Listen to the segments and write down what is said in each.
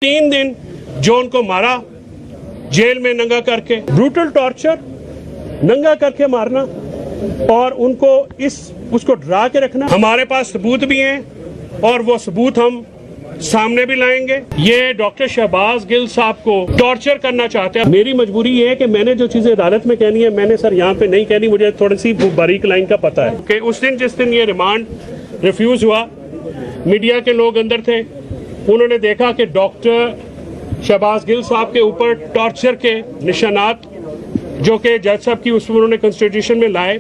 3 दिन जो उनको मारा जेल में नंगा करके, ब्रूटल टॉर्चर, नंगा करके मारना और उनको उसको डरा के रखना। हमारे पास सबूत भी हैं और वो सबूत हम सामने भी लाएंगे। ये डॉक्टर शहबाज गिल साहब को टॉर्चर करना चाहते हैं। मेरी मजबूरी ये है कि मैंने जो चीजें अदालत में कहनी है मैंने सर यहाँ पे नहीं कहनी, मुझे थोड़ी सी बारीक लाइन का पता है कि उस दिन जिस दिन ये रिमांड रिफ्यूज हुआ, मीडिया के लोग अंदर थे, उन्होंने देखा कि डॉक्टर शहबाज गिल साहब के ऊपर टॉर्चर के निशानात जो कि जज साहब की उसमें उन्होंने कॉन्स्टिट्यूशन में लाए।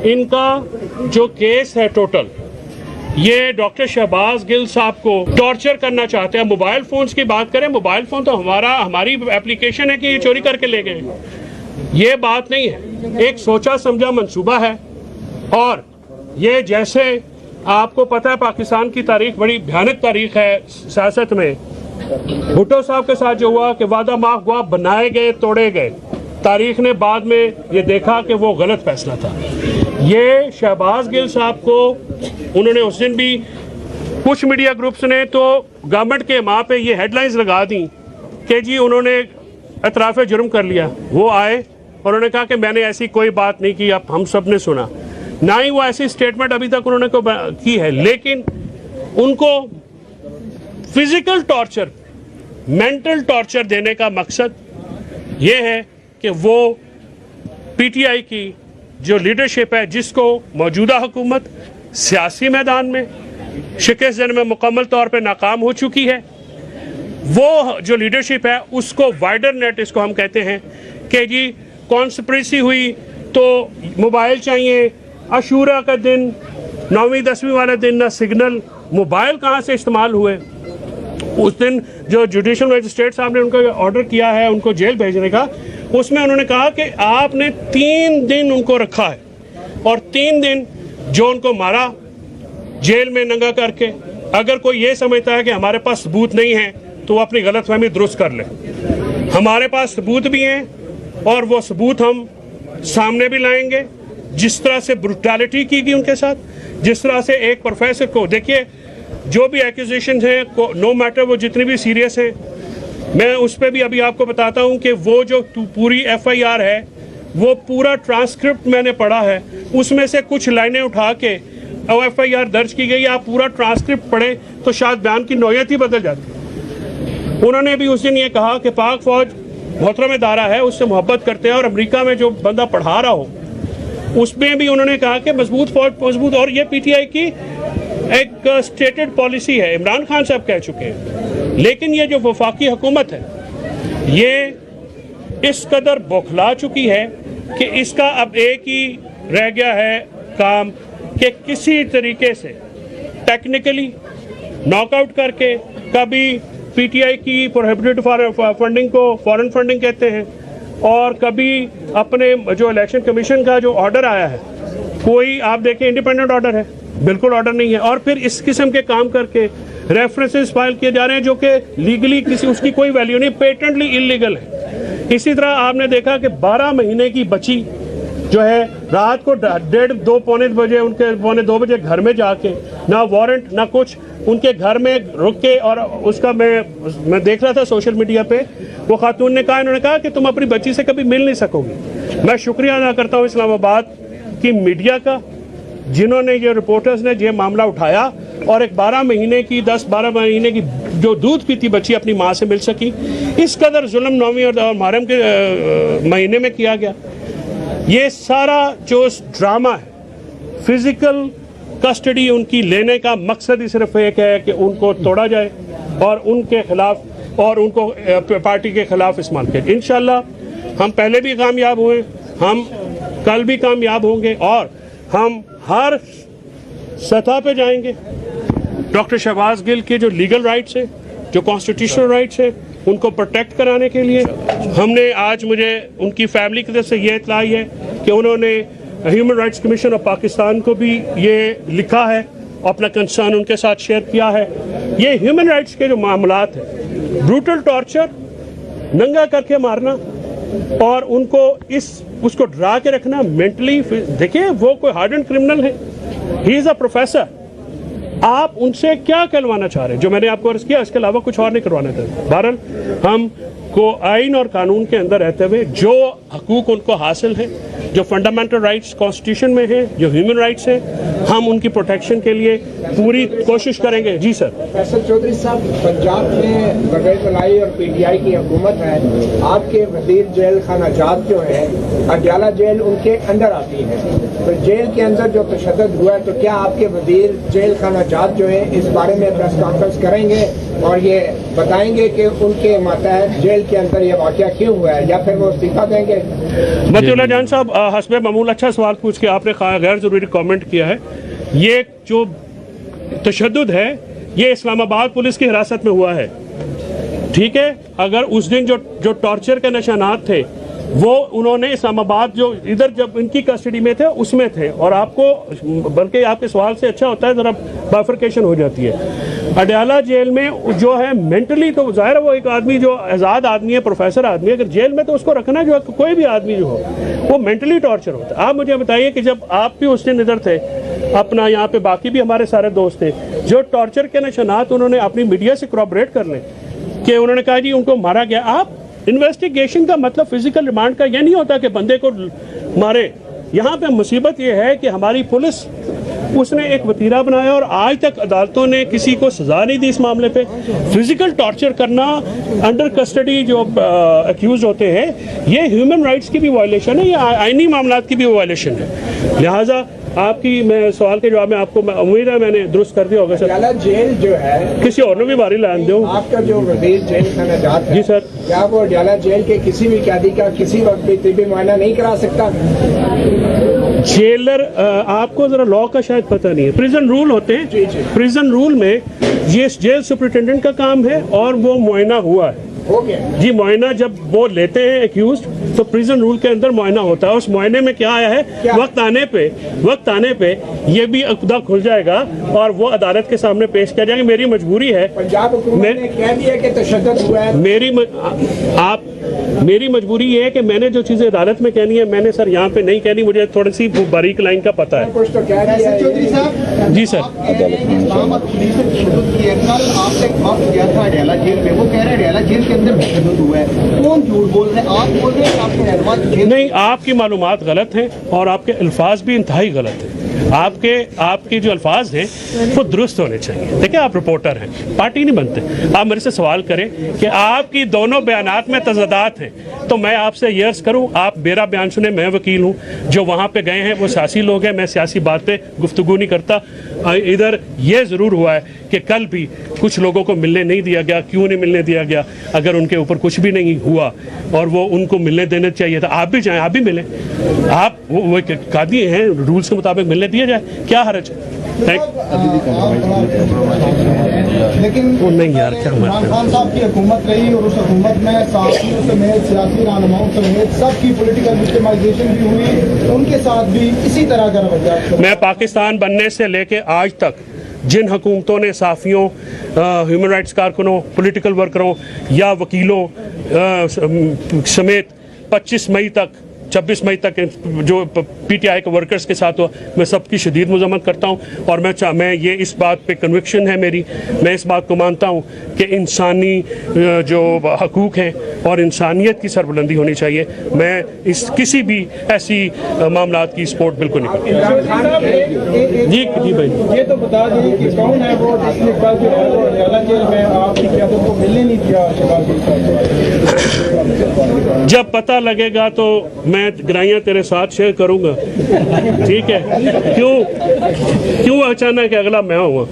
इनका जो केस है टोटल, ये डॉक्टर शहबाज गिल साहब को टॉर्चर करना चाहते हैं। मोबाइल फोन्स की बात करें, मोबाइल फोन तो हमारी एप्लीकेशन है कि ये चोरी करके ले गए, ये बात नहीं है। एक सोचा समझा मंसूबा है और ये जैसे आपको पता है पाकिस्तान की तारीख बड़ी भयानक तारीख है सियासत में। भुट्टो साहब के साथ जो हुआ कि वादा माफ गुआ बनाए गए तोड़े गए, तारीख ने बाद में ये देखा कि वो गलत फैसला था। ये शहबाज गिल साहब को उन्होंने उस दिन भी कुछ मीडिया ग्रुप्स ने तो गवर्नमेंट के माँ पे ये हेडलाइंस लगा दी कि जी उन्होंने एतराफ़ जुर्म कर लिया। वो आए और उन्होंने कहा कि मैंने ऐसी कोई बात नहीं की, अब हम सब ने सुना। ना ही वो ऐसी स्टेटमेंट अभी तक उन्होंने की है, लेकिन उनको फिजिकल टॉर्चर, मेंटल टॉर्चर देने का मकसद ये है कि वो पीटीआई की जो लीडरशिप है, जिसको मौजूदा हुकूमत सियासी मैदान में शिकस्त देने में मुकम्मल तौर पे नाकाम हो चुकी है, वो जो लीडरशिप है उसको वाइडर नेट, इसको हम कहते हैं कि जी कॉन्स्पिरेसी हुई तो मोबाइल चाहिए। अशूरा का दिन, 9वीं 10वीं वाला दिन, ना सिग्नल, मोबाइल कहाँ से इस्तेमाल हुए। उस दिन जो जुडिशल मजिस्ट्रेट साहब ने उनका ऑर्डर किया है उनको जेल भेजने का, उसमें उन्होंने कहा कि आपने 3 दिन उनको रखा है और 3 दिन जो उनको मारा जेल में नंगा करके। अगर कोई ये समझता है कि हमारे पास सबूत नहीं है तो वो अपनी गलतफहमी दुरुस्त कर ले। हमारे पास सबूत भी हैं और वो सबूत हम सामने भी लाएंगे। जिस तरह से ब्रुटैलिटी की गई उनके साथ, जिस तरह से एक प्रोफेसर को, देखिए जो भी एक्यूजेशन हैं, नो मैटर वो जितनी भी सीरियस हैं, मैं उस पर भी अभी आपको बताता हूं कि वो जो पूरी एफआईआर है, वो पूरा ट्रांसक्रिप्ट मैंने पढ़ा है, उसमें से कुछ लाइनें उठा के एफआईआर दर्ज की गई। आप पूरा ट्रांसक्रिप्ट पढ़े तो शायद बयान की नौयत ही बदल जाती। उन्होंने भी उस दिन ये कहा कि पाक फौज मोहतरम इदारा है, उससे मोहब्बत करते हैं और अमेरिका में जो बंदा पढ़ा रहा हो उसमें भी उन्होंने कहा कि मजबूत फौज मजबूत। और ये पीटीआई की एक स्टेटेड पॉलिसी है, इमरान खान साहब कह चुके हैं। लेकिन ये जो वफाकी हुकूमत है ये इस कदर बौखला चुकी है कि इसका अब एक ही रह गया है काम कि किसी तरीके से टेक्निकली नॉकआउट करके, कभी पीटीआई की प्रोहिबिटेड फंडिंग को फॉरेन फंडिंग कहते हैं, और कभी अपने जो इलेक्शन कमीशन का जो ऑर्डर आया है, कोई आप देखें इंडिपेंडेंट ऑर्डर है, बिल्कुल ऑर्डर नहीं है, और फिर इस किस्म के काम करके रेफरेंसेस फाइल किए जा रहे हैं जो कि लीगली किसी उसकी कोई वैल्यू नहीं, पेटेंटली इलीगल है। इसी तरह आपने देखा कि 12 महीने की बच्ची जो है रात को 1:30, 2, पौने बजे, उनके पौने 2 बजे घर में जाके, ना वारंट ना कुछ, उनके घर में रुक के, और उसका मैं देख रहा था सोशल मीडिया पे, वो खातून ने कहा, इन्होंने कहा कि तुम अपनी बच्ची से कभी मिल नहीं सकोगी। मैं शुक्रिया अदा करता हूँ इस्लामाबाद की मीडिया का, जिन्होंने ये रिपोर्टर्स ने ये मामला उठाया और एक 12 महीने की 10-12 महीने की जो दूध पीती बच्ची अपनी माँ से मिल सकी। इस कदर जुल्म 9वीं और मुहर्रम के महीने में किया गया। ये सारा जो ड्रामा है, फिजिकल कस्टडी उनकी लेने का मकसद ही सिर्फ एक है कि उनको तोड़ा जाए और उनके खिलाफ और उनको पार्टी के खिलाफ इस्तेमाल किया। इंशाल्लाह हम पहले भी कामयाब हुए, हम कल भी कामयाब होंगे और हम हर सतह पे जाएंगे। डॉक्टर शहबाज गिल के जो लीगल राइट्स हैं, जो कॉन्स्टिट्यूशनल राइट्स हैं, उनको प्रोटेक्ट कराने के लिए हमने आज, मुझे उनकी फैमिली की तरफ से ये इत्तला है कि उन्होंने human rights commission of Pakistan को भी ये लिखा है, अपना कंसर्न उनके साथ शेयर किया है। ये ह्यूमन राइट्स के जो मामलात हैं, ब्रूटल टॉर्चर, नंगा करके मारना और उनको उसको डरा के रखना मेंटली। देखिए वो कोई हार्डन क्रिमिनल है, ही इज़ अ प्रोफेसर, आप उनसे क्या कहलवाना चाह रहे हैं? जो मैंने आपको अर्ज किया इसके अलावा कुछ और नहीं करवाना था। बहरहाल हम को आइन और कानून के अंदर रहते हुए जो हकूक उनको हासिल है, जो फंडामेंटल राइट्स कॉन्स्टिट्यूशन में है, जो ह्यूमन राइट्स है, हम उनकी प्रोटेक्शन के लिए पूरी कोशिश करेंगे। जी सर। फैसल चौधरी साहब, पंजाब में बगैर मलाई और पीटीआई की हुकूमत है। आपके वजीर जेल खाना जात जो है, अडयाला जेल उनके अंदर आती है, तो जेल के अंदर जो तशद्दुद हुआ है, तो क्या आपके वजीर जेल खाना जात जो है इस बारे में प्रेस कॉन्फ्रेंस करेंगे और ये बताएंगे कि उनके मातहत जेल के अंदर ये वाक़या क्यों हुआ है, या फिर वो इस्तीफा देंगे? मतीउल्लाह जान साहब, हस्बे मामूल अच्छा सवाल पूछ के आपने गैर जरूरी कमेंट किया है। ये जो तशद्दुद है ये इस्लामाबाद पुलिस की हिरासत में हुआ है, ठीक है। अगर उस दिन जो टॉर्चर के निशानात थे वो उन्होंने इस्लामाबाद जो इधर जब इनकी कस्टडी में थे उसमें थे, और आपको बल्कि आपके सवाल से अच्छा होता है ज़रा बाइफरकेशन हो जाती है। अडयाला जेल में जो है मेंटली तो जाहिर है वो एक आदमी जो आज़ाद आदमी है, प्रोफेसर आदमी है, अगर जेल में तो उसको रखना जो है कोई भी आदमी जो हो वो मेंटली टॉर्चर होता है। आप मुझे बताइए कि जब आप भी उस दिन इधर थे, अपना यहाँ पे बाकी भी हमारे सारे दोस्त थे, जो टॉर्चर के निशानात उन्होंने अपनी मीडिया से क्रॉबरेट कर लें कि उन्होंने कहा जी उनको मारा गया। आप इन्वेस्टिगेशन का मतलब फिजिकल रिमांड का यह नहीं होता कि बंदे को मारे। यहाँ पे मुसीबत ये है कि हमारी पुलिस उसने एक वतीरा बनाया और आज तक अदालतों ने किसी को सजा नहीं दी इस मामले पे। फिजिकल टॉर्चर करना अंडर कस्टडी जो अक्यूज होते हैं, ये ह्यूमन राइट्स की भी वायलेशन है, ये आईनी मामलात की भी वायलेशन है। लिहाजा आपकी मैं सवाल के जवाब में आपको उम्मीद है मैंने दुरुस्त कर दिया होगा सर। अडयाला जेल जो है किसी और ने भी बारी लान दो। आपका जो वजीर जेल खाना जात है, जी सर, क्या वो अडयाला जेल के किसी भी कैदी का किसी वक्त भी तिब्बी मुआयना नहीं करा सकता? जेलर आपको जरा लॉ का शायद पता नहीं है। प्रिजन रूल होते हैं, प्रिजन रूल में ये जेल सुपरिटेंडेंट का काम है और वो मुआयना हुआ है। हो गया जी, मुआयना जब वो लेते हैं एक्यूज तो प्रिजन रूल के अंदर मुआयना होता है। उस मुआयने में क्या आया है, वक्त आने पे ये भी अक़दा खुल जाएगा और वो अदालत के सामने पेश किया जाएगा। मेरी मजबूरी है, पंजाब हुकूमत ने कह दिया कि तशद्दुद हुआ है। मेरी मजबूरी ये है कि मैंने जो चीज़ें अदालत में कहनी है मैंने सर यहाँ पे नहीं कहनी, मुझे थोड़ी सी बारीक लाइन का पता है। कुछ तो कह दिया है। चौधरी साहब, जी सर, आपसे एक बात किया था अडयाला जेल में, वो कह रहे हैं अडयाला जेल के अंदर तशद्दुद हुआ है। कौन झूठ बोल रहे हैं? आप बोल रहे हैं आपके रहनुमा जेल? नहीं, आपकी मालूमात गलत हैं और आपके अल्फाज भी इंतहाई गलत हैं। आपके जो अल्फाज हैं वो दुरुस्त होने चाहिए। देखिए, आप रिपोर्टर हैं, पार्टी नहीं बनते। आप मेरे से सवाल करें कि आपकी दोनों बयानात में तज़ादात हैं तो मैं आपसे ये अर्ज़ करूं, आप मेरा बयान सुने, मैं वकील हूं। जो वहां पे गए हैं वो सियासी लोग हैं, मैं सियासी बात पे गुफ्तगू नहीं करता। इधर ये ज़रूर हुआ है कि कल भी कुछ लोगों को मिलने नहीं दिया गया। क्यों नहीं मिलने दिया गया? अगर उनके ऊपर कुछ भी नहीं हुआ और वो उनको मिलने देना चाहिए था, आप भी जाएं, आप भी मिलें। आप वो कादी हैं, रूल्स के मुताबिक मिलने दिया जाए, क्या हर्ज है? लेकिन नहीं यार, क्या इमरान खान साहब की हुकूमत रही और उस हुकूमत में साथियों समेत सियासी रहनुमाओं समेत सबकी पॉलिटिकल विक्टिमाइजेशन भी हुई, उनके साथ भी इसी तरह का रवैया। मैं पाकिस्तान बनने से लेके आज तक जिन हुकूमतों ने साफ़ियों, ह्यूमन राइट्स कारकुनों, पॉलिटिकल वर्करों या वकीलों समेत 25 मई तक 26 मई तक जो पीटीआई के वर्कर्स के साथ हुआ, मैं सबकी शदीद मज़म्मत करता हूँ। और मैं ये इस बात पे कन्विक्शन है मेरी, मैं इस बात को मानता हूँ कि इंसानी जो हकूक़ हैं और इंसानियत की सरबुलंदी होनी चाहिए। मैं इस किसी भी ऐसी मामलात की सपोर्ट बिल्कुल नहीं करता। जी भाई, ये तो बता दें कि कौन है वो जिसने कल जो है वो अडयाला जेल में आपकी क़यादत को मिलने नहीं दिया? जब पता लगेगा तो मैं ग्राहियां तेरे साथ शेयर करूंगा, ठीक है? क्यों अचानक अगला मैं हुआ?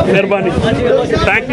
मेहरबानी, थैंक यू।